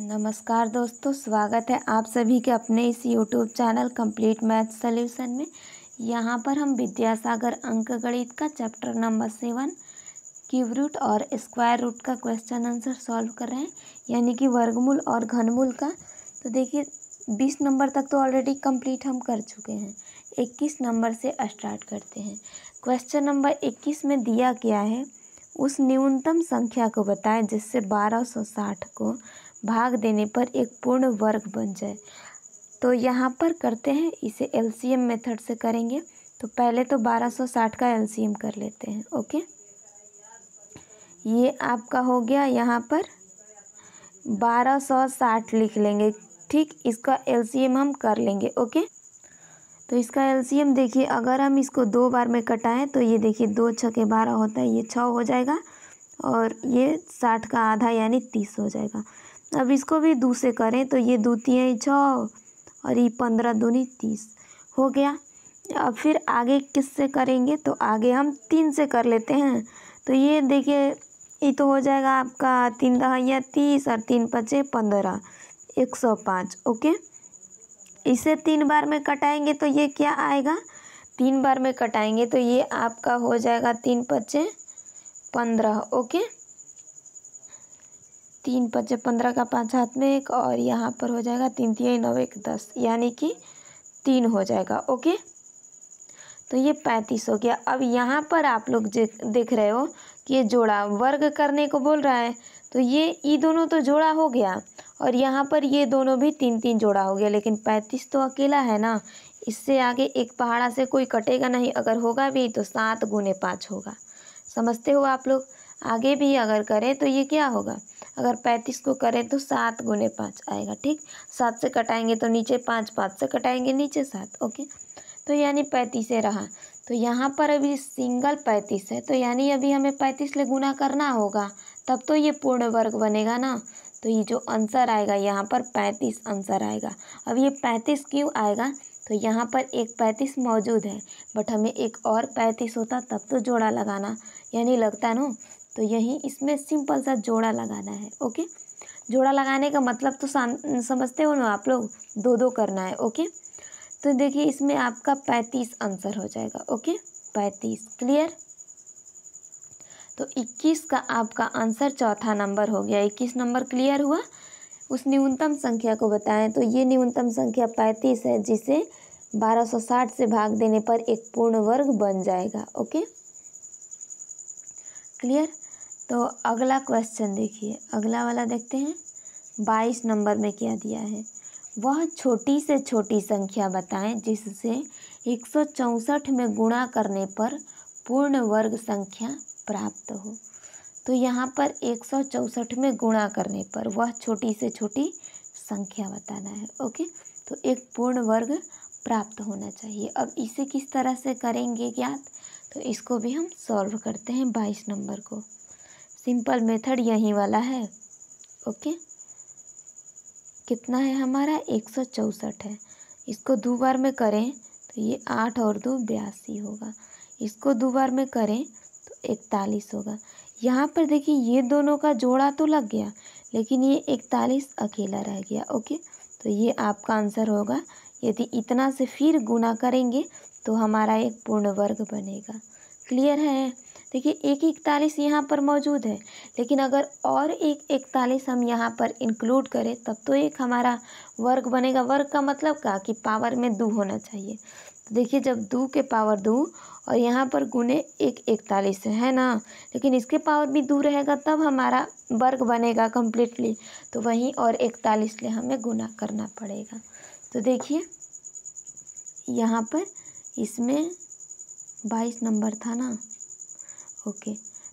नमस्कार दोस्तों, स्वागत है आप सभी के अपने इस YouTube channel complete math solution में। यहाँ पर हम विद्यासागर अंक गणित का चैप्टर नंबर 7 क्यूब रूट और स्क्वायर रूट का क्वेश्चन आंसर सॉल्व कर रहे हैं, यानी कि वर्गमूल और घनमूल का। तो देखिए 20 नंबर तक तो ऑलरेडी कंप्लीट हम कर चुके हैं। 21 नंबर से स्टार्ट करते हैं। क्वेश्चन नंबर 21 में दिया गया है, उस न्यूनतम संख्या को बताएं जिससे 1260 को भाग देने पर एक पूर्ण वर्ग बन जाए। तो यहाँ पर करते हैं, इसे एलसीएम मेथड से करेंगे। तो पहले तो 1260 का एलसीएम कर लेते हैं। ओके, ये आपका हो गया, यहाँ पर 1260 लिख लेंगे। ठीक, इसका एलसीएम हम कर लेंगे। ओके, तो इसका एलसीएम देखिए, अगर हम इसको 2 बार में कटाएं तो ये देखिए 2 छके 12 होता है, ये 6 हो जाएगा और ये 60 का आधा यानी 30 हो जाएगा। अब इसको भी 2 से करें तो ये 2 तियाई 6 और ये 15 दूनी 30 हो गया। अब फिर आगे किससे करेंगे, तो आगे हम 3 से कर लेते हैं। तो ये देखिए, ये तो हो जाएगा आपका 3 दहाइया 30 और 3 पचे 15, 105। ओके, इसे 3 बार में कटाएंगे तो ये क्या आएगा, 3 बार में कटाएंगे तो ये आपका हो जाएगा 3 पचे 15। ओके, 3 पचे 15 का 5 हाथ में 1 और यहाँ पर हो जाएगा 3 तिहाई 9 1 10, यानी कि 3 हो जाएगा। ओके, तो ये 35 हो गया। अब यहाँ पर आप लोग देख रहे हो कि ये जोड़ा वर्ग करने को बोल रहा है, तो ये दोनों तो जोड़ा हो गया और यहाँ पर ये दोनों भी 3-3 जोड़ा हो गया, लेकिन 35 तो अकेला है ना। इससे आगे एक पहाड़ा से कोई कटेगा नहीं, अगर होगा भी तो 7 गुने 5 होगा। समझते हो आप लोग। आगे भी अगर करें तो ये क्या होगा, अगर 35 को करें तो 7 गुने 5 आएगा। ठीक, 7 से कटाएंगे तो नीचे 5, 5 से कटाएंगे नीचे 7। ओके, तो यानी 35 रहा। तो यहाँ पर अभी सिंगल 35 है, तो यानी अभी हमें 35 से गुना करना होगा, तब तो ये पूर्ण वर्ग बनेगा ना। तो ये जो आंसर आएगा यहाँ पर 35 आंसर आएगा। अब ये 35 क्यों आएगा, तो यहाँ पर एक 35 मौजूद है, बट हमें एक और 35 होता तब तो जोड़ा लगाना, यानी लगता ना। तो यही इसमें सिंपल सा जोड़ा लगाना है। ओके, जोड़ा लगाने का मतलब तो समझते हो ना आप लोग, 2-2 करना है। ओके, तो देखिए इसमें आपका 35 आंसर हो जाएगा। Okay, 35 clear. तो 21 का आपका आंसर चौथा नंबर हो गया। 21 नंबर क्लियर हुआ। उस न्यूनतम संख्या को बताएं, तो ये न्यूनतम संख्या 35 है जिसे 1260 से भाग देने पर एक पूर्ण वर्ग बन जाएगा। Okay, clear. तो अगला क्वेश्चन देखिए, अगला वाला देखते हैं। 22 नंबर में क्या दिया है, वह छोटी से छोटी संख्या बताएं जिससे 164 में गुणा करने पर पूर्ण वर्ग संख्या प्राप्त हो। तो यहाँ पर 164 में गुणा करने पर वह छोटी से छोटी संख्या बताना है। ओके, तो एक पूर्ण वर्ग प्राप्त होना चाहिए। अब इसे किस तरह से करेंगे ज्ञात, तो इसको भी हम सॉल्व करते हैं। 22 नंबर को सिंपल मेथड यही वाला है। ओके, कितना है हमारा 164 है। इसको 2 बार में करें तो ये 8 और 2 82 होगा। इसको 2 बार में करें तो 41 होगा। यहाँ पर देखिए ये दोनों का जोड़ा तो लग गया, लेकिन ये 41 अकेला रह गया। ओके, तो ये आपका आंसर होगा। यदि इतना से फिर गुना करेंगे तो हमारा एक पूर्ण वर्ग बनेगा। क्लियर है। देखिए एक 41 यहाँ पर मौजूद है, लेकिन अगर और एक 41 हम यहाँ पर इंक्लूड करें तब तो एक हमारा वर्ग बनेगा। वर्ग का मतलब क्या, कि पावर में 2 होना चाहिए। तो देखिए जब 2 के पावर 2 और यहाँ पर गुने एक 41 है ना, लेकिन इसके पावर भी 2 रहेगा तब हमारा वर्ग बनेगा कम्प्लीटली। तो वहीं और 41 से हमें गुना करना पड़ेगा। तो देखिए यहाँ पर इसमें 22 नंबर था ना। ओके,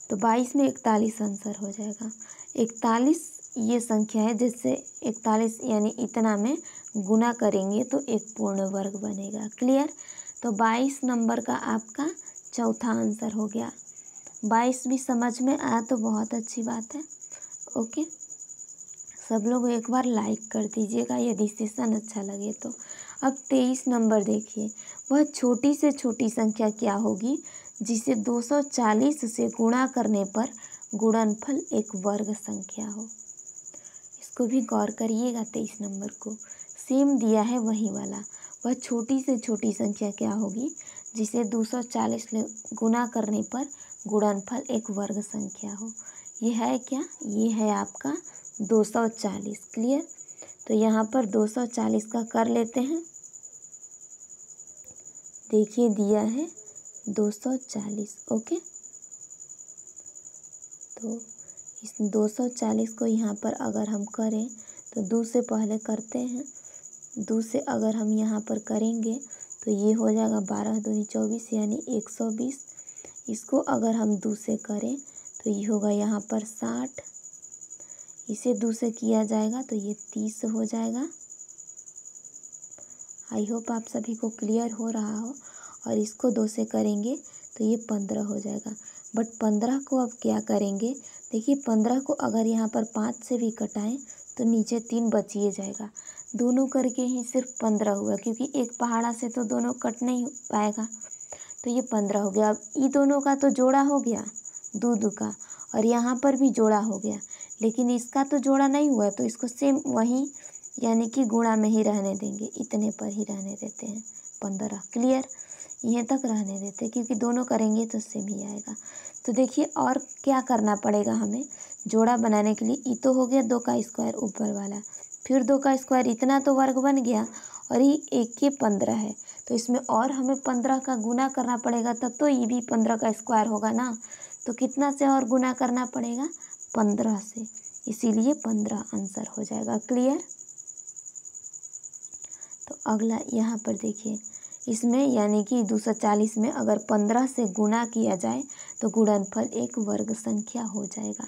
तो 22 में 41 आंसर हो जाएगा। 41 ये संख्या है जिससे 41 यानी इतना में गुना करेंगे तो एक पूर्ण वर्ग बनेगा। क्लियर। तो 22 नंबर का आपका चौथा आंसर हो गया। 22 भी समझ में आया तो बहुत अच्छी बात है। ओके, सब लोग एक बार लाइक कर दीजिएगा यदि सेशन अच्छा लगे तो। अब 23 नंबर देखिए, वह छोटी से छोटी संख्या क्या होगी जिसे 240 से गुणा करने पर गुणनफल एक वर्ग संख्या हो। इसको भी गौर करिएगा। 23 नंबर को सेम दिया है वही वाला। वह छोटी से छोटी संख्या क्या होगी जिसे 240 से गुना करने पर गुणनफल एक वर्ग संख्या हो। ये है क्या? ये है आपका 240। क्लियर? तो यहाँ पर 240 का कर लेते हैं। देखिए दिया है 240। ओके, तो इस 240 को यहाँ पर अगर हम करें तो 2 से पहले करते हैं। 2 से अगर हम यहाँ पर करेंगे तो ये हो जाएगा 12 दूनी 24 यानी 120। इसको अगर हम 2 से करें तो ये होगा यहाँ पर 60। इसे 2 से किया जाएगा तो ये 30 हो जाएगा। आई होप आप सभी को क्लियर हो रहा हो। और इसको 2 से करेंगे तो ये 15 हो जाएगा। बट 15 को अब क्या करेंगे? देखिए 15 को अगर यहाँ पर 5 से भी कटाएं तो नीचे 3 बचिए जाएगा। दोनों करके ही सिर्फ 15 हुआ, क्योंकि एक पहाड़ा से तो दोनों कट नहीं पाएगा। तो ये 15 हो गया। अब ये दोनों का तो जोड़ा हो गया 2 का, और यहाँ पर भी जोड़ा हो गया, लेकिन इसका तो जोड़ा नहीं हुआ, तो इसको सेम वहीं यानी कि गुणा में ही रहने देंगे। इतने पर ही रहने देते हैं 15। क्लियर? ये तक रहने देते हैं, क्योंकि दोनों करेंगे तो सेम ही आएगा। तो देखिए और क्या करना पड़ेगा हमें जोड़ा बनाने के लिए। ये तो हो गया 2 का स्क्वायर ऊपर वाला, फिर 2 का स्क्वायर, इतना तो वर्ग बन गया, और ये 1 के 15 है। तो इसमें और हमें 15 का गुना करना पड़ेगा, तब तो ये भी 15 का स्क्वायर होगा ना। तो कितना से और गुना करना पड़ेगा? 15 से, इसीलिए 15 आंसर हो जाएगा। क्लियर? तो अगला यहाँ पर देखिए, इसमें यानी कि 240 में अगर 15 से गुना किया जाए तो गुणनफल एक वर्ग संख्या हो जाएगा।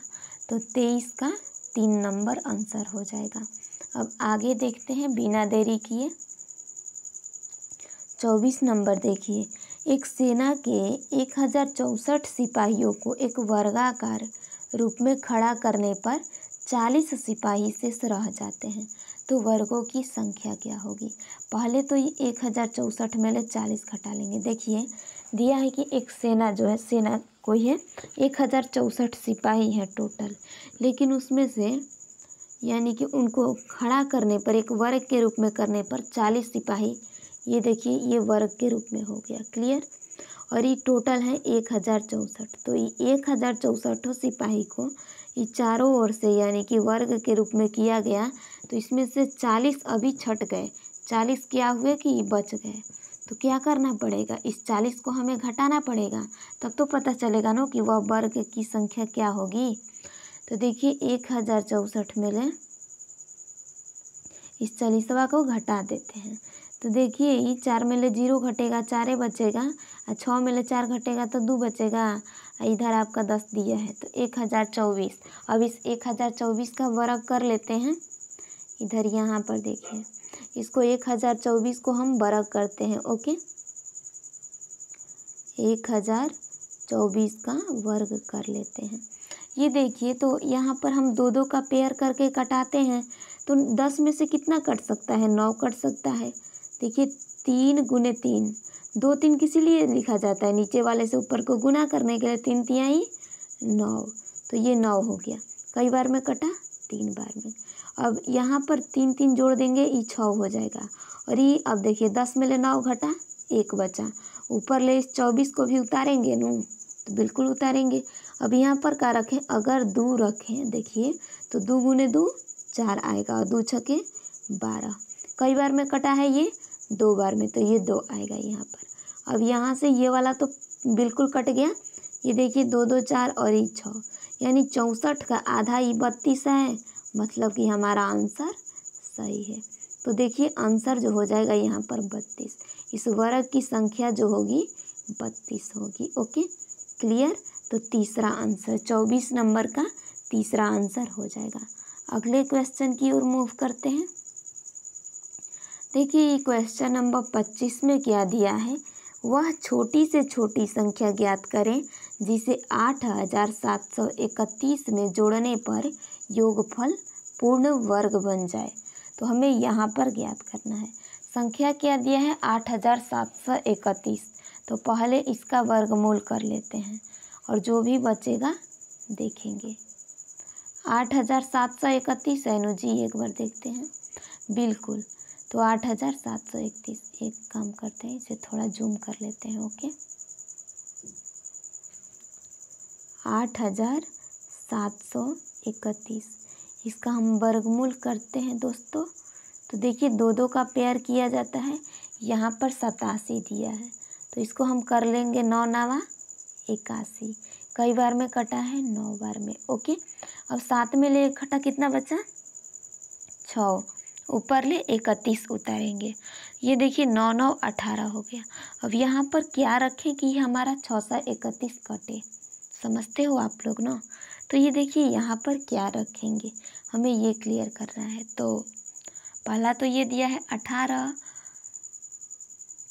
तो 23 का 3 नंबर आंसर हो जाएगा। अब आगे देखते हैं बिना देरी किए। 24 नंबर देखिए, एक सेना के 1064 सिपाहियों को एक वर्गाकार रूप में खड़ा करने पर 40 सिपाही शेष रह जाते हैं, तो वर्गों की संख्या क्या होगी? पहले तो ये 1064 में ले 40 घटा लेंगे। देखिए दिया है कि एक सेना जो है, सेना कोई है 1064 सिपाही है टोटल, लेकिन उसमें से यानी कि उनको खड़ा करने पर एक वर्ग के रूप में करने पर 40 सिपाही, ये देखिए ये वर्ग के रूप में हो गया। क्लियर? और ये टोटल है 1064। तो ये 1064 सिपाही को ये चारों ओर से यानी कि वर्ग के रूप में किया गया, तो इसमें से 40 अभी छट गए। 40 क्या हुए कि बच गए। तो क्या करना पड़ेगा? इस 40 को हमें घटाना पड़ेगा, तब तो पता चलेगा ना कि वह वर्ग की संख्या क्या होगी। तो देखिए 1064 में ले इस 40वां को घटा देते हैं। तो देखिए ये 4 में ले 0 घटेगा, 4 बचेगा, और 6 में ले 4 घटेगा तो 2 बचेगा। इधर आपका 10 दिया है तो 1024। अब इस 1024 का वर्ग कर लेते हैं। इधर यहाँ पर देखिए, इसको 1024 को हम वर्ग करते हैं। ओके, 1024 का वर्ग कर लेते हैं। ये देखिए तो यहाँ पर हम 2 का पेयर करके कटाते हैं, तो 10 में से कितना कट सकता है? 9 कट सकता है। देखिए 3 गुने 3, 2 3 किसी लिए लिखा जाता है? नीचे वाले से ऊपर को गुना करने के लिए। 3 तिहाई 9, तो ये 9 हो गया। कई बार में कटा? 3 बार में। अब यहाँ पर 3 3 जोड़ देंगे, ये 6 हो जाएगा। और ये अब देखिए 10 में ले 9 घटा, 1 बचा। ऊपर ले इस 24 को भी उतारेंगे न, तो बिल्कुल उतारेंगे। अब यहाँ पर क्या रखें? अगर 2 रखें, देखिए तो 2 गुने 2 4 आएगा, और 2 छके 12। कई बार में कटा है? ये 2 बार में, तो ये 2 आएगा यहाँ पर। अब यहाँ से ये वाला तो बिल्कुल कट गया। ये देखिए 2 2 4 और ये 6, यानी 64 का आधा ये 32 है, मतलब कि हमारा आंसर सही है। तो देखिए आंसर जो हो जाएगा यहाँ पर 32। इस वर्ग की संख्या जो होगी 32 होगी। Okay, clear? तो तीसरा आंसर 24 नंबर का तीसरा आंसर हो जाएगा। अगले क्वेश्चन की ओर मूव करते हैं। देखिए क्वेश्चन नंबर 25 में क्या दिया है? वह छोटी से छोटी संख्या ज्ञात करें जिसे 8731 में जोड़ने पर योगफल पूर्ण वर्ग बन जाए। तो हमें यहाँ पर ज्ञात करना है। संख्या क्या दिया है? 8731। तो पहले इसका वर्गमूल कर लेते हैं, और जो भी बचेगा देखेंगे। 8731 है नु जी, एक बार देखते हैं। बिल्कुल, तो 8731। एक काम करते हैं, इसे थोड़ा जूम कर लेते हैं। ओके, 8731, इसका हम वर्गमूल करते हैं दोस्तों। तो देखिए, दो दो का पेयर किया जाता है। यहाँ पर 87 दिया है, तो इसको हम कर लेंगे 9 9 81। कई बार में कटा है? 9 बार में। ओके, अब 7 में ले घटा कितना बचा? 6। ऊपर ले 31 उतारेंगे। ये देखिए 9 9 18 हो गया। अब यहाँ पर क्या रखें कि हमारा 6 से 31 कटे? समझते हो आप लोग ना? तो ये देखिए यहाँ पर क्या रखेंगे, हमें ये क्लियर करना है। तो पहला तो ये दिया है 18,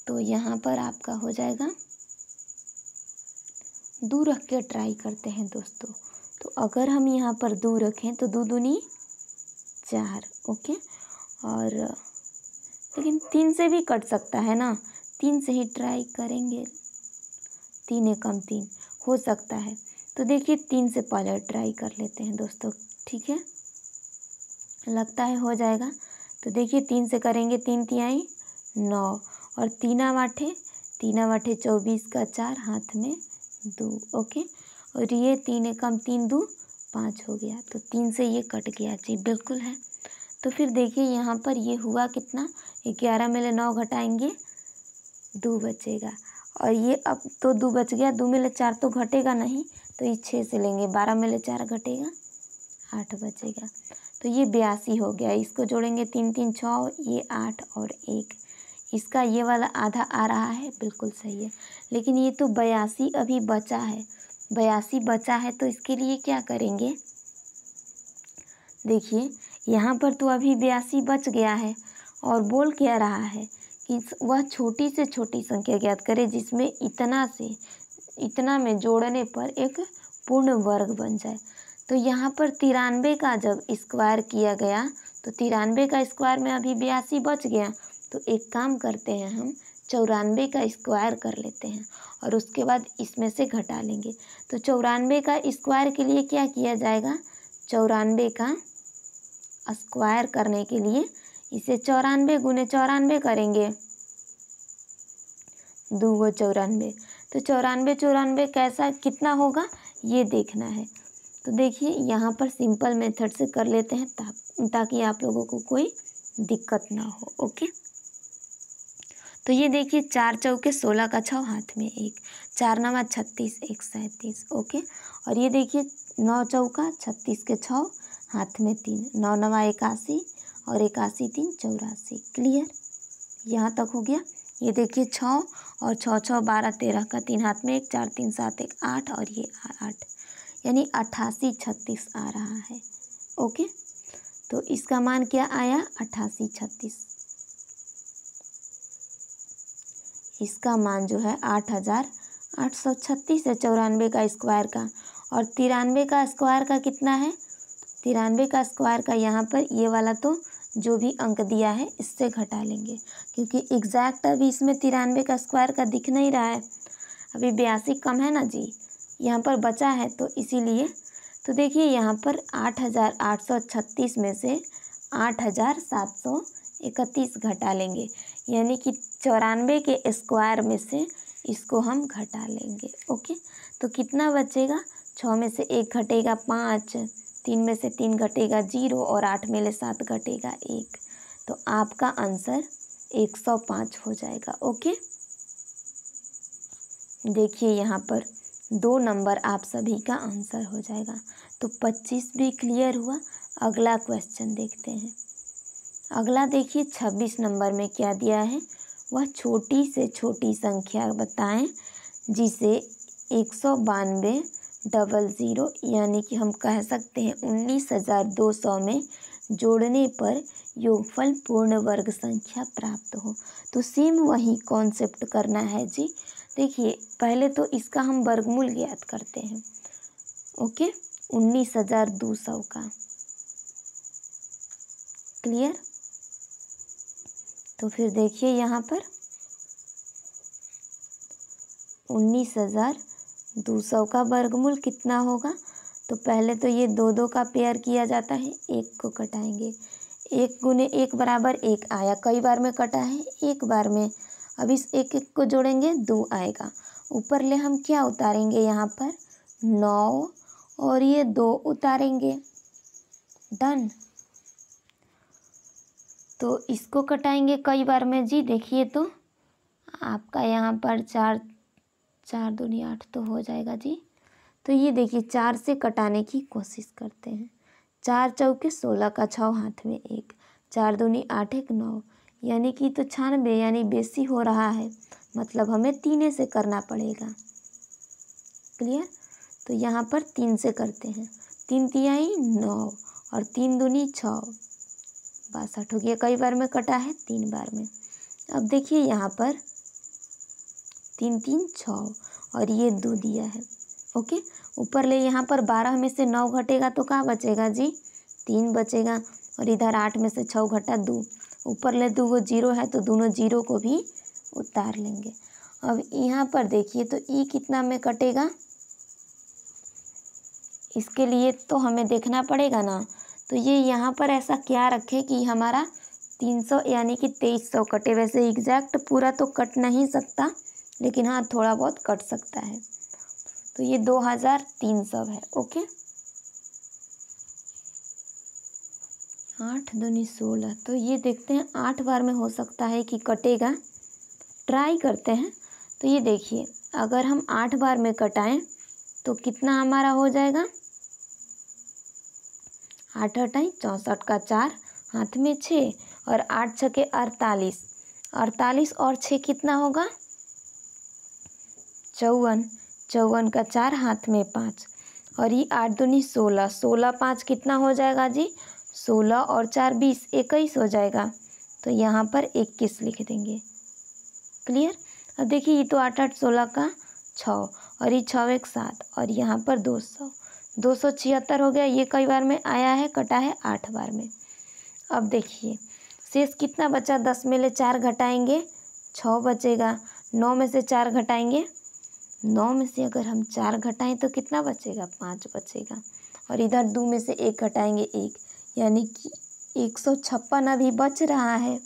तो यहाँ पर आपका हो जाएगा, दो रख के ट्राई करते हैं दोस्तों। तो अगर हम यहाँ पर 2 रखें तो 2 दूनी 4। ओके, और लेकिन 3 से भी कट सकता है ना, 3 से ही ट्राई करेंगे। 3 एकम 3 हो सकता है। तो देखिए 3 से पहले ट्राई कर लेते हैं दोस्तों, ठीक है? लगता है हो जाएगा। तो देखिए 3 से करेंगे, 3 तिहाई 9 और 3 आठे 24 का 4 हाथ में 2। ओके, और ये 3 एकम 3 2 5 हो गया। तो 3 से ये कट गया जी, बिल्कुल है। तो फिर देखिए यहाँ पर ये हुआ कितना? 11 में ले 9 घटाएंगे, 2 बचेगा। और ये अब तो 2 बच गया, 2 में ले 4 तो घटेगा नहीं, तो ये 6 से लेंगे, 12 में ले 4 घटेगा, 8 बचेगा। तो ये 82 हो गया। इसको जोड़ेंगे 3 3 6, ये 8 और 1, इसका ये वाला आधा आ रहा है, बिल्कुल सही है। लेकिन ये तो 82 अभी बचा है, 82 बचा है, तो इसके लिए क्या करेंगे? देखिए यहाँ पर तो अभी 82 बच गया है, और बोल क्या रहा है कि वह छोटी से छोटी संख्या ज्ञात करे जिसमें इतना से इतना में जोड़ने पर एक पूर्ण वर्ग बन जाए। तो यहाँ पर 93 का जब स्क्वायर किया गया, तो 93 का स्क्वायर में अभी 82 बच गया। तो एक काम करते हैं, हम 94 का स्क्वायर कर लेते हैं और उसके बाद इसमें से घटा लेंगे। तो 94 का स्क्वायर के लिए क्या किया जाएगा? 94 का स्क्वायर करने के लिए इसे 94 गुने 94 करेंगे, 2 गो 94। तो 94 94 कैसा कितना होगा ये देखना है। तो देखिए यहाँ पर सिंपल मेथड से कर लेते हैं ताकि आप लोगों को कोई दिक्कत ना हो। ओके, तो ये देखिए 4 चौके 16 का 6 हाथ में 1, 4 9 36, 1 37। ओके, और ये देखिए 9 चौका 36 के 6 हाथ में 3, 9 9 81 और 81 3 84। क्लियर? यहाँ तक हो गया। ये देखिए 6 और 6 6 12 13 का 3 हाथ में 1, 4 3 7 1 8 और ये 8, यानी 88 36 आ रहा है। ओके, तो इसका मान क्या आया? 88 36। इसका मान जो है 8836 है 94 का स्क्वायर का। और 93 का स्क्वायर का कितना है? 93 का स्क्वायर का यहाँ पर ये वाला तो जो भी अंक दिया है इससे घटा लेंगे, क्योंकि एग्जैक्ट अभी इसमें 93 का स्क्वायर का दिख नहीं रहा है, अभी 82 कम है ना जी, यहाँ पर बचा है, तो इसीलिए। तो देखिए यहाँ पर 8836 में से 8731 घटा लेंगे, यानी कि 94 के स्क्वायर में से इसको हम घटा लेंगे। ओके, तो कितना बचेगा? 6 में से 1 घटेगा 5, 3 में से 3 घटेगा 0 और 8 में से 7 घटेगा 1। तो आपका आंसर 105 हो जाएगा। ओके, देखिए यहाँ पर 2 नंबर आप सभी का आंसर हो जाएगा। तो 25 भी क्लियर हुआ। अगला क्वेश्चन देखते हैं। अगला देखिए 26 नंबर में क्या दिया है? वह छोटी से छोटी संख्या बताएं जिसे 192,000 यानी कि हम कह सकते हैं 19,200 में जोड़ने पर योगफल पूर्ण वर्ग संख्या प्राप्त हो। तो सेम वही कॉन्सेप्ट करना है जी। देखिए पहले तो इसका हम वर्गमूल ज्ञात करते हैं। ओके, 19,200 का। क्लियर? तो फिर देखिए यहाँ पर 19,200 का वर्गमूल कितना होगा? तो पहले तो ये 2 का पेयर किया जाता है, 1 को कटाएंगे। 1 गुने 1 बराबर 1 आया, कई बार में कटा है, एक बार में। अब इस 1 को जोड़ेंगे 2 आएगा। ऊपर ले हम क्या उतारेंगे यहाँ पर 9 और ये 2 उतारेंगे। डन। तो इसको कटाएंगे कई बार में जी। देखिए तो आपका यहाँ पर 4 दूनी 8 तो हो जाएगा जी। तो ये देखिए 4 से कटाने की कोशिश करते हैं। 4 चौके 16 का 6 हाथ में 1, 4 दूनी 8 1 9, यानी कि तो 96, यानी बेसी हो रहा है, मतलब हमें 3 से करना पड़ेगा। क्लियर। तो यहाँ पर 3 से करते हैं। 3 तिहाई 9 और 3 दूनी 6, 62 हो गया। कई बार में कटा है, 3 बार में। अब देखिए यहाँ पर 3 3 6 और ये 2 दिया है। ओके। ऊपर ले यहाँ पर 12 में से 9 घटेगा तो क्या बचेगा जी, 3 बचेगा। और इधर 8 में से 6 घटा 2, ऊपर ले 2 जीरो है तो दोनों जीरो को भी उतार लेंगे। अब यहाँ पर देखिए तो ई कितना में कटेगा, इसके लिए तो हमें देखना पड़ेगा ना। तो ये यहाँ पर ऐसा क्या रखे कि हमारा 300 यानी कि 2300 कटे। वैसे एग्जैक्ट पूरा तो कट नहीं सकता, लेकिन हाँ थोड़ा बहुत कट सकता है। तो ये 2300 है। ओके। 8 दूनी 16, तो ये देखते हैं 8 बार में हो सकता है कि कटेगा, ट्राई करते हैं। तो ये देखिए अगर हम 8 बार में कटाएं तो कितना हमारा हो जाएगा, 8 8 64 का 4 हाथ में 6 और 8 छके 48, 48 और 6 कितना होगा 54, 54 का 4 हाथ में 5 और ये 8 दूनी 16, 16 5 कितना हो जाएगा जी, 16 और 4 20, 21 हो जाएगा। तो यहाँ पर 21 लिख देंगे। क्लियर। अब देखिए ये तो 8 8 16 का 6 और ये 6 1 7 और यहाँ पर 276 हो गया। ये कई बार में आया है, कटा है 8 बार में। अब देखिए शेष कितना बचा, 10 में ले 4 घटाएंगे 6 बचेगा, 9 में से 4 घटाएंगे, 9 में से अगर हम 4 घटाएं तो कितना बचेगा, 5 बचेगा। और इधर 2 में से 1 घटाएंगे 1, यानी कि 156 अभी बच रहा है।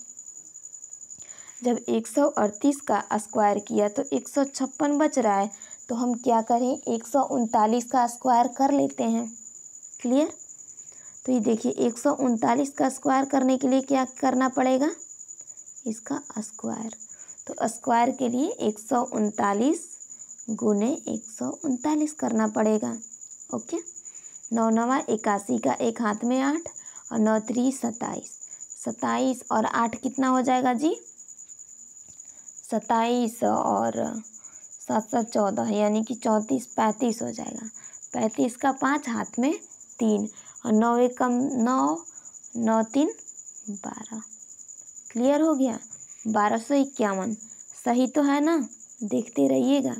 जब 138 का स्क्वायर किया तो 156 बच रहा है, तो हम क्या करें 139 का स्क्वायर कर लेते हैं। क्लियर। तो ये देखिए 139 का स्क्वायर करने के लिए क्या करना पड़ेगा, इसका स्क्वायर। तो स्क्वायर के लिए 139 गुने 139 करना पड़ेगा। ओके। 9 9 81 का 1 हाथ में 8 और 9 3 27, 27 और 8 कितना हो जाएगा जी, 27 और 7 7 14, यानी कि 34 35 हो जाएगा। 35 का 5 हाथ में 3 और 9 1 कम 9, 9 3 12। क्लियर हो गया। 1251 सही तो है ना, देखते रहिएगा।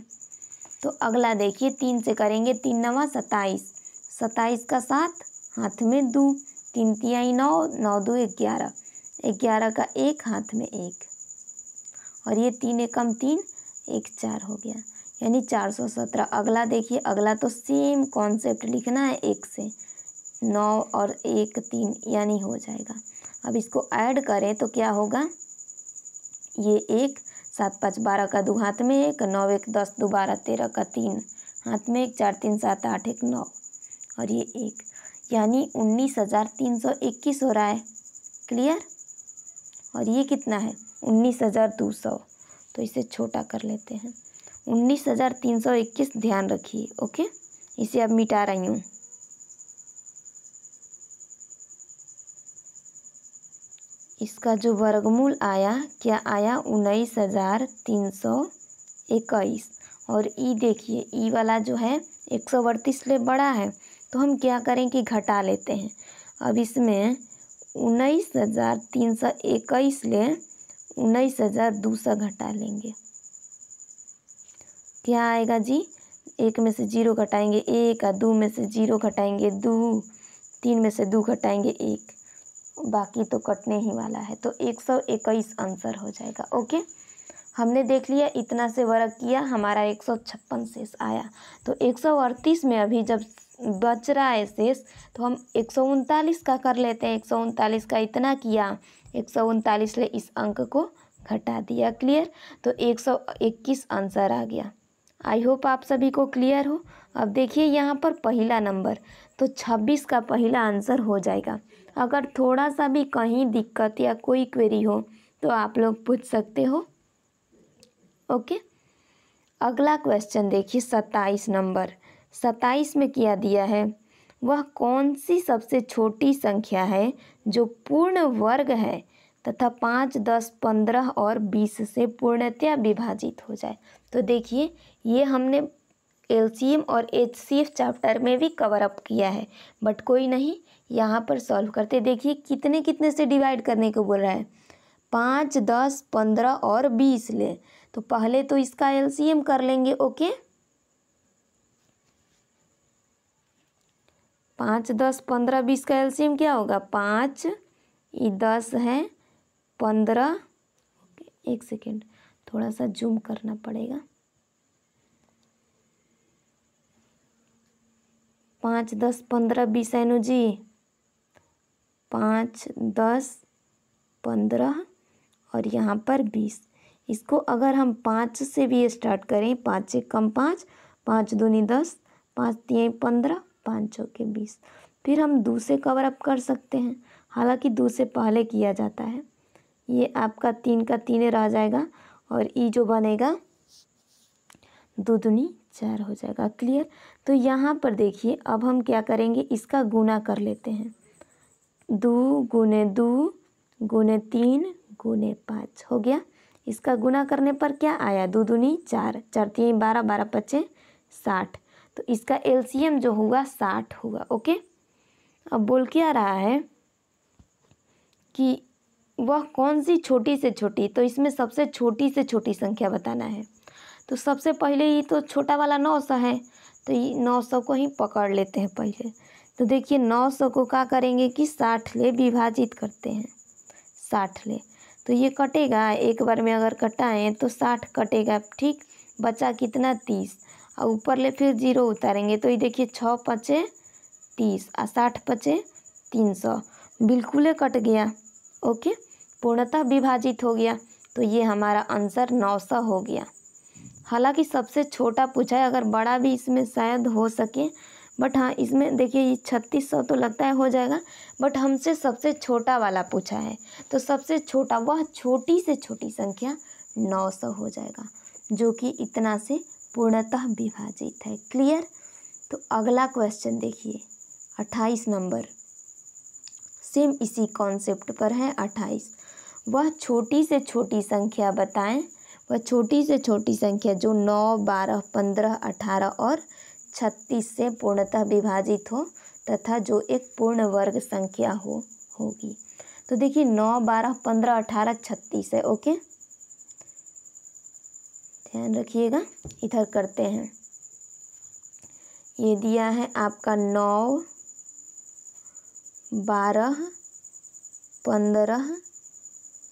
तो अगला देखिए 3 से करेंगे, 3 9 27, 27 का 7 हाथ में 2, 3 तिहाई 9, 9 2 11, 11 का 1 हाथ में 1 और ये 3 एकम 3, 1 4 हो गया, यानी 417। अगला देखिए, अगला तो सेम कॉन्सेप्ट लिखना है, 1 से 9 और 1 3 यानी हो जाएगा। अब इसको ऐड करें तो क्या होगा, ये 1 7 5 12 का 2 हाथ में 1, 9 1 10 2 12 13 का 3 हाथ में 1, 4 3 7 8 1 9 और ये 1, यानी 19,321 हो रहा है। क्लियर। और ये कितना है 19,200, तो इसे छोटा कर लेते हैं। 19,321 ध्यान रखिए। ओके। इसे अब मिटा रही हूँ। इसका जो वर्गमूल आया क्या आया, 19,321। और ई देखिए, ई वाला जो है 138 ले बड़ा है, तो हम क्या करें कि घटा लेते हैं। अब इसमें 19,321 ले 19,200 घटा लेंगे, क्या आएगा जी, 1 में से 0 घटाएंगे 1, 2 में से 0 घटाएंगे 2, 3 में से 2 घटाएंगे 1, बाकी तो कटने ही वाला है। तो 121 आंसर हो जाएगा। ओके। हमने देख लिया, इतना से वर्ग किया, हमारा 156 शेष आया। तो 138 में अभी जब बच रहा है शेष, तो हम 139 का कर लेते हैं। 139 का इतना किया, 139 ले इस अंक को घटा दिया। क्लियर? तो 121 आंसर आ गया। आई होप आप सभी को क्लियर हो। अब देखिए यहाँ पर पहला नंबर, तो 26 का पहला आंसर हो जाएगा। अगर थोड़ा सा भी कहीं दिक्कत या कोई क्वेरी हो तो आप लोग पूछ सकते हो। ओके, अगला क्वेश्चन देखिए 27 नंबर। 27 में क्या दिया है, वह कौन सी सबसे छोटी संख्या है जो पूर्ण वर्ग है तथा 5, 10, 15 और 20 से पूर्णतया विभाजित हो जाए। तो देखिए ये हमने एलसीएम और एचसीएफ चैप्टर में भी कवर अप किया है, बट कोई नहीं, यहाँ पर सॉल्व करते। देखिए कितने कितने से डिवाइड करने को बोल रहा है, 5, 10, 15 और 20 ले। तो पहले तो इसका एलसीएम कर लेंगे। ओके, 5, 10, 15, 20 का एलसीएम क्या होगा, 5, ये 10 है, 15, एक सेकेंड थोड़ा सा जूम करना पड़ेगा, 5, 10, 15, 20 है नु जी, 5, 10, 15 और यहाँ पर 20। इसको अगर हम 5 से भी स्टार्ट करें, 5 से कम 5, 5 दूनी 10, 5 तिहाई 15, 5 चौके 20। फिर हम 2 से कवर अप कर सकते हैं, हालांकि 2 से पहले किया जाता है। ये आपका 3 का 3 रह जाएगा और ई जो बनेगा 2 दूनी 4 हो जाएगा। क्लियर? तो यहाँ पर देखिए अब हम क्या करेंगे, इसका गुना कर लेते हैं। 2 गुने 2 गुने 3 गुने 5 हो गया। इसका गुना करने पर क्या आया, 2 दूनी 4, 4 3 12, 12 5 60। तो इसका एलसीएम जो हुआ 60 हुआ। ओके, अब बोल क्या रहा है कि वह कौन सी छोटी से छोटी, तो इसमें सबसे छोटी से छोटी संख्या बताना है। तो सबसे पहले ही तो छोटा वाला 900 है, तो ये 900 को ही पकड़ लेते हैं पहले। तो देखिए 900 को क्या करेंगे कि 60 ले विभाजित करते हैं, 60 ले। तो ये कटेगा, एक बार में अगर कटाएं तो 60 कटेगा। ठीक, बचा कितना, 30, और ऊपर ले फिर 0 उतारेंगे तो ये देखिए 6 5 30 और 60 5 300, बिल्कुल कट गया। ओके, पूर्णतः विभाजित हो गया। तो ये हमारा आंसर 900 हो गया। हालांकि सबसे छोटा पूछा है, अगर बड़ा भी इसमें शायद हो सके, बट हाँ इसमें देखिए ये 3600 तो लगता है हो जाएगा, बट हमसे सबसे छोटा वाला पूछा है। तो सबसे छोटा, वह छोटी से छोटी संख्या 900 हो जाएगा, जो कि इतना से पूर्णतः विभाजित है। क्लियर? तो अगला क्वेश्चन देखिए 28 नंबर, सेम इसी कॉन्सेप्ट पर है। 28, वह छोटी से छोटी संख्या बताएं, वह छोटी से छोटी संख्या जो 9, 12, 15, 18 और 36 से पूर्णतः विभाजित हो तथा जो एक पूर्ण वर्ग संख्या होगी। तो देखिए 9, 12, 15, 18, 36 है। ओके, ध्यान रखिएगा, इधर करते हैं। ये दिया है आपका 9, 12, 15,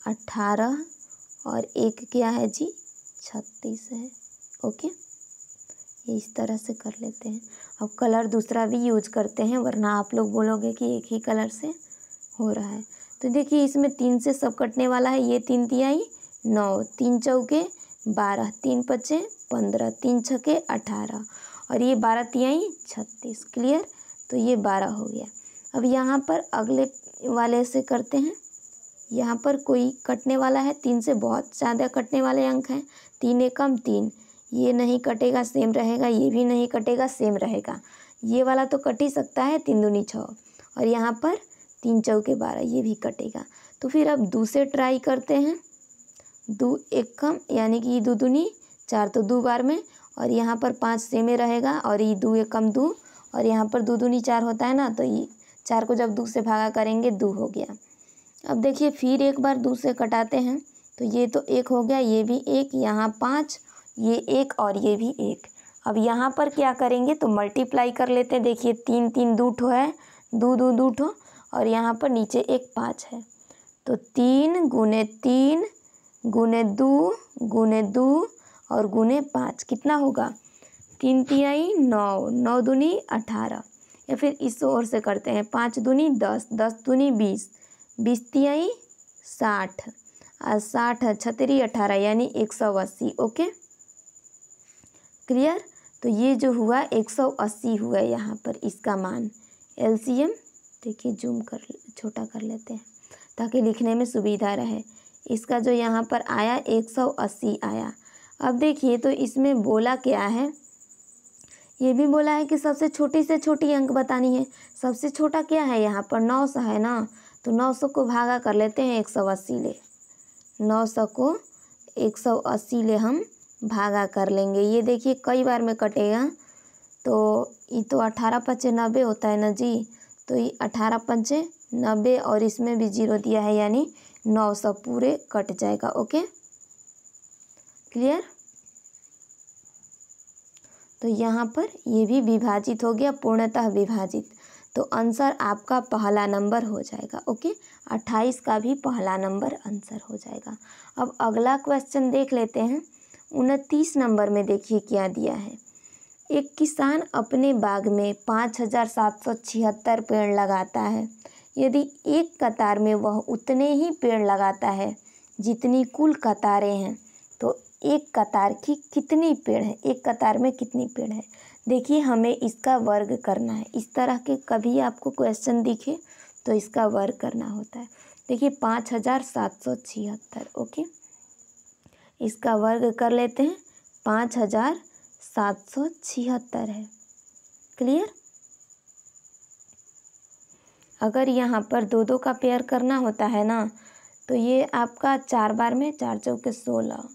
18 और एक क्या है जी, 36 है। ओके, ये इस तरह से कर लेते हैं। अब कलर दूसरा भी यूज करते हैं, वरना आप लोग बोलोगे कि एक ही कलर से हो रहा है। तो देखिए इसमें 3 से सब कटने वाला है। ये 3 तिहाई 9, 3 चौके 12, 3 पचे 15, 3 छके 18 और ये 12 तिहाई 36। क्लियर? तो ये 12 हो गया। अब यहाँ पर अगले वाले से करते हैं। यहाँ पर कोई कटने वाला है, 3 से बहुत ज़्यादा कटने वाले अंक हैं। 3 एकम 3, ये नहीं कटेगा, सेम रहेगा। ये भी नहीं कटेगा, सेम रहेगा। ये वाला तो कट ही सकता है, 3 दूनी 6 और यहाँ पर 3 चौके 12, ये भी कटेगा। तो फिर अब 2 से ट्राई करते हैं। 2 एकम यानी कि 2 दूनी 4, तो 2 बार में, और यहाँ पर 5 सेम में रहेगा और ये 2 एकम 2 और यहाँ पर 2 दूनी 4 होता है ना, तो ये 4 को जब 2 से भागा करेंगे 2 हो गया। अब देखिए फिर एक बार 2 से कटाते हैं, तो ये तो 1 हो गया, ये भी 1, यहाँ 5, ये 1 और ये भी 1। अब यहाँ पर क्या करेंगे, तो मल्टीप्लाई कर लेते हैं। देखिए 3 3 2 ठो है, 2 2 2 ठो और यहाँ पर नीचे एक 5 है। तो 3 गुने 3 गुने 2 गुने 2 और गुने 5 कितना होगा, 3 तिहाई 9, 9 दूनी 18 या फिर इस ओर से करते हैं। 5 दूनी 10, 10 दूनी 20, 20 तिहाई 60 और 60 छतरी 18 यानी 180। Okay clear. तो ये जो हुआ 180 हुआ यहाँ पर इसका मान। एलसीएम देखिए जूम कर छोटा कर लेते हैं ताकि लिखने में सुविधा रहे। इसका जो यहाँ पर आया 180 आया। अब देखिए तो इसमें बोला क्या है, ये भी बोला है कि सबसे छोटी से छोटी अंक बतानी है। सबसे छोटा क्या है यहाँ पर 900 है ना, तो 900 को भागा कर लेते हैं 180 ले। 900 को 180 ले हम भागा कर लेंगे। ये देखिए कई बार में कटेगा, तो ये तो 18 पंचे 90 होता है ना जी, तो ये 18 पंचे 90 और इसमें भी 0 दिया है यानी 900 पूरे कट जाएगा। Okay clear. तो यहाँ पर ये भी विभाजित हो गया, पूर्णतः विभाजित, तो आंसर आपका पहला नंबर हो जाएगा। ओके 28 का भी पहला नंबर आंसर हो जाएगा। अब अगला क्वेश्चन देख लेते हैं। 29 नंबर में देखिए क्या दिया है। एक किसान अपने बाग में 5776 पेड़ लगाता है। यदि एक कतार में वह उतने ही पेड़ लगाता है जितनी कुल कतारें हैं, तो एक कतार की कितनी पेड़ है, एक कतार में कितनी पेड़ है। देखिए हमें इसका वर्ग करना है। इस तरह के कभी आपको क्वेश्चन दिखे तो इसका वर्ग करना होता है। देखिए 5776, ओके इसका वर्ग कर लेते हैं। 5776 है। क्लियर। अगर यहाँ पर 2 का पेयर करना होता है ना, तो ये आपका 4 बार में 4 चौके 16,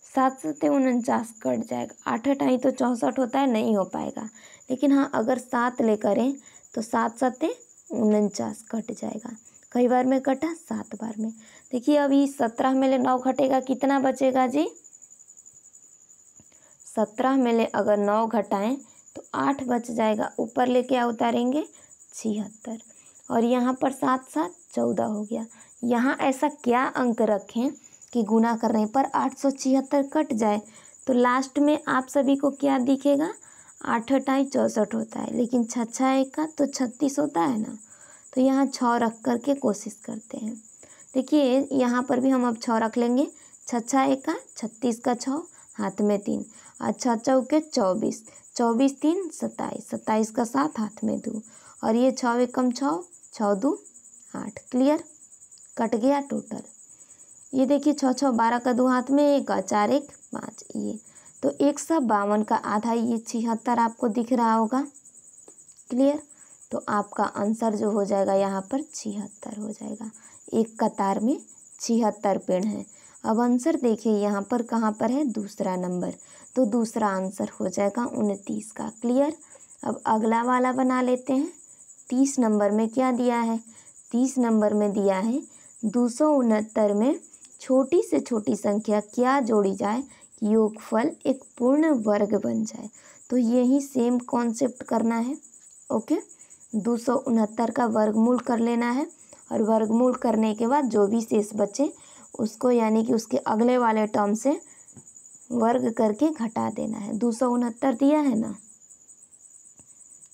7 सत्ते 49 कट जाएगा। 8 8 तो 64 होता है, नहीं हो पाएगा। लेकिन हाँ अगर 7 ले करें तो 7 सत्ते 49 कट जाएगा। कई बार में कटा, 7 बार में। देखिए अभी 17 में ले 9 घटेगा, कितना बचेगा जी। 17 में ले अगर 9 घटाएं तो 8 बच जाएगा। ऊपर ले क्या उतारेंगे 76, और यहाँ पर 7 7 14 हो गया। यहाँ ऐसा क्या अंक रखें कि गुना करने पर 876 कट जाए। तो लास्ट में आप सभी को क्या दिखेगा, 8 8 64 होता है, लेकिन 6 6 1 का तो 36 होता है ना। तो यहाँ 6 रख करके कोशिश करते हैं। देखिए यहाँ पर भी हम अब 6 रख लेंगे। 6 6 1 का 36 का 6 हाथ में 3, अच्छा चौके 24, 24 3 27, 27 का 7 हाथ में 2, और ये 6 1 कम 6, 6 2 8। क्लियर। कट गया टोटल। ये देखिए 6 6 12 का 2 हाथ में 1, 4 1 5, ये तो 152 का आधा, ये 76 आपको दिख रहा होगा। क्लियर। तो आपका आंसर जो हो जाएगा यहाँ पर 76 हो जाएगा। एक कतार में 76 पेड़ हैं। अब आंसर देखिए यहाँ पर कहाँ पर है, दूसरा नंबर, तो दूसरा आंसर हो जाएगा 29 का। क्लियर। अब अगला वाला बना लेते हैं। 30 नंबर में क्या दिया है, 30 नंबर में दिया है 269 में छोटी से छोटी संख्या क्या जोड़ी जाए कि योगफल एक पूर्ण वर्ग बन जाए। तो यही सेम कॉन्सेप्ट करना है। ओके 269 का वर्गमूल कर लेना है, और वर्गमूल करने के बाद जो भी शेष बचे उसको यानी कि उसके अगले वाले टर्म से वर्ग करके घटा देना है। 269 दिया है ना,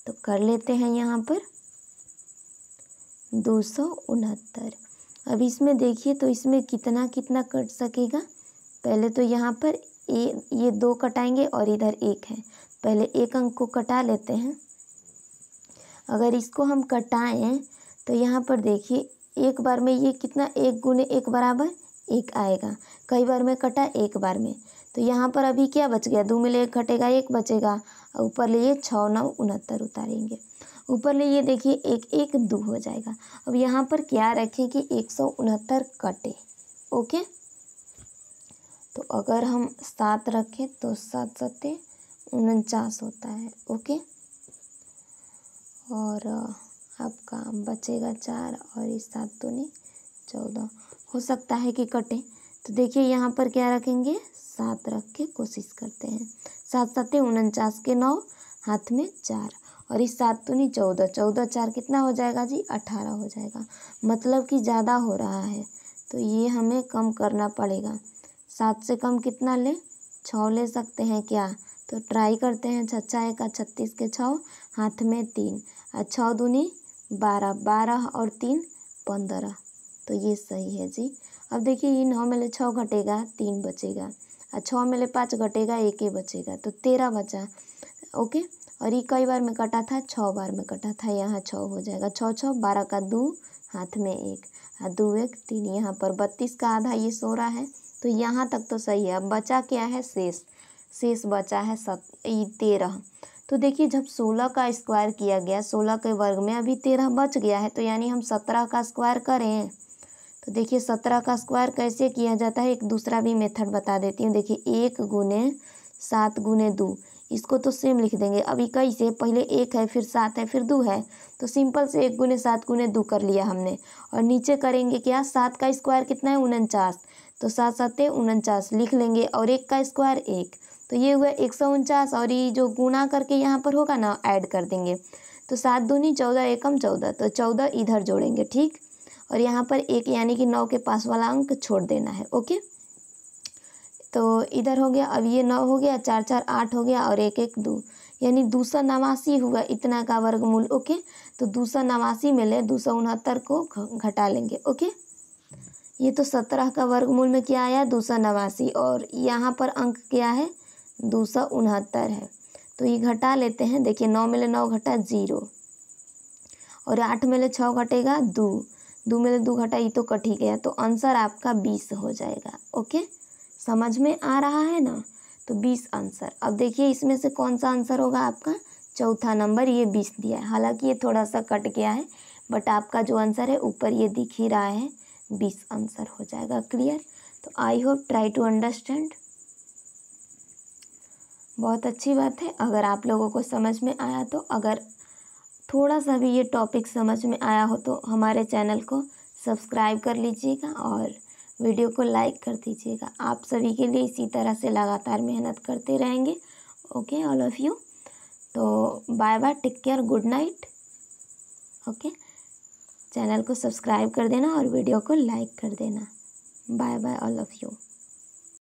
तो कर लेते हैं यहाँ पर 269। अब इसमें देखिए तो इसमें कितना कितना कट सकेगा। पहले तो यहाँ पर ये 2 कटाएंगे और इधर 1 है। पहले एक अंक को कटा लेते हैं। अगर इसको हम कटाएं तो यहाँ पर देखिए एक बार में ये कितना, 1 गुने 1 बराबर 1 आएगा। कई बार में कटा, एक बार में, तो यहाँ पर अभी क्या बच गया, 2 में ले 1 घटेगा 1 बचेगा, और ऊपर ले 6 9 69 उतारेंगे। ऊपर ले ये देखिए 1 1 2 हो जाएगा। अब यहाँ पर क्या रखें कि 169 कटे। ओके तो अगर हम 7 रखें तो 7 सत्ते 49 होता है। ओके और आपका बचेगा 4, और इस 7 दूनी 14, हो सकता है कि कटे। तो देखिए यहाँ पर क्या रखेंगे, 7 रख के कोशिश करते हैं। 7 सत्ते 49 के 9 हाथ में 4, और इस 7 दूनी 14, 14 4 कितना हो जाएगा जी, 18 हो जाएगा। मतलब कि ज़्यादा हो रहा है, तो ये हमें कम करना पड़ेगा। 7 से कम कितना ले, 6 ले सकते हैं क्या, तो ट्राई करते हैं। 6 6 1 36 के 6 हाथ में 3, और 6 दूनी 12, 12 और 3 15। तो ये सही है जी। अब देखिए ये 9 में ले 6 घटेगा 3 बचेगा, और 6 में ले 5 घटेगा 1 ही बचेगा, तो 13 बचा। ओके, और ये कई बार में कटा था, 6 बार में कटा था, यहाँ 6 हो जाएगा। 6 6 12 का 2, हाथ में 1, और 2 1 3, यहाँ पर 32 का आधा ये 16 है। तो यहाँ तक तो सही है। अब बचा क्या है, शेष बचा है 13। तो देखिए जब 16 का स्क्वायर किया गया, 16 के वर्ग में अभी 13 बच गया है, तो यानी हम 17 का स्क्वायर करें। तो देखिए 17 का स्क्वायर कैसे किया जाता है, एक दूसरा भी मेथड बता देती हूँ। देखिए 1 गुने 7 गुने 2, इसको तो सेम लिख देंगे। अभी कैसे, पहले 1 है, फिर 7 है, फिर 2 है, तो सिंपल से 1 गुने 7 गुने 2 कर लिया हमने। और नीचे करेंगे क्या, 7 का स्क्वायर कितना है 49, तो 7 7 49 लिख लेंगे, और 1 का स्क्वायर 1, तो ये हुआ 149। और ये जो गुना करके यहाँ पर होगा ना, ऐड कर देंगे। तो 7 दूनी 14, एकम 14, तो 14 इधर जोड़ेंगे, ठीक। और यहाँ पर 1 यानी कि 9 के पास वाला अंक छोड़ देना है। ओके, तो इधर हो गया। अब ये 9 हो गया, 4 4 8 हो गया, और 1 1 2, यानी 289 हुआ इतना का वर्गमूल। ओके, तो 289 में ले 269 को घटा लेंगे। ओके, ये तो 17 का वर्गमूल में क्या आया, 289, और यहाँ पर अंक क्या है, 269 है। तो ये घटा लेते हैं। देखिए 9 में ले 9 घटा 0, और 8 में ले 6 घटेगा 2, 2 में ले 2 घटा, ये तो कट ही गया। तो आंसर आपका 20 हो जाएगा। ओके, समझ में आ रहा है ना, तो 20 आंसर। अब देखिए इसमें से कौन सा आंसर होगा आपका, चौथा नंबर, ये 20 दिया है। हालांकि ये थोड़ा सा कट गया है, बट आपका जो आंसर है ऊपर ये दिख ही रहा है, 20 आंसर हो जाएगा। क्लियर। तो I hope try to understand. बहुत अच्छी बात है अगर आप लोगों को समझ में आया। तो अगर थोड़ा सा भी ये टॉपिक समझ में आया हो तो हमारे चैनल को सब्सक्राइब कर लीजिएगा और वीडियो को लाइक कर दीजिएगा। आप सभी के लिए इसी तरह से लगातार मेहनत करते रहेंगे। Okay, all of you. तो bye bye, take care, good night. Okay, channel को सब्सक्राइब कर देना और वीडियो को लाइक कर देना। Bye bye all of you.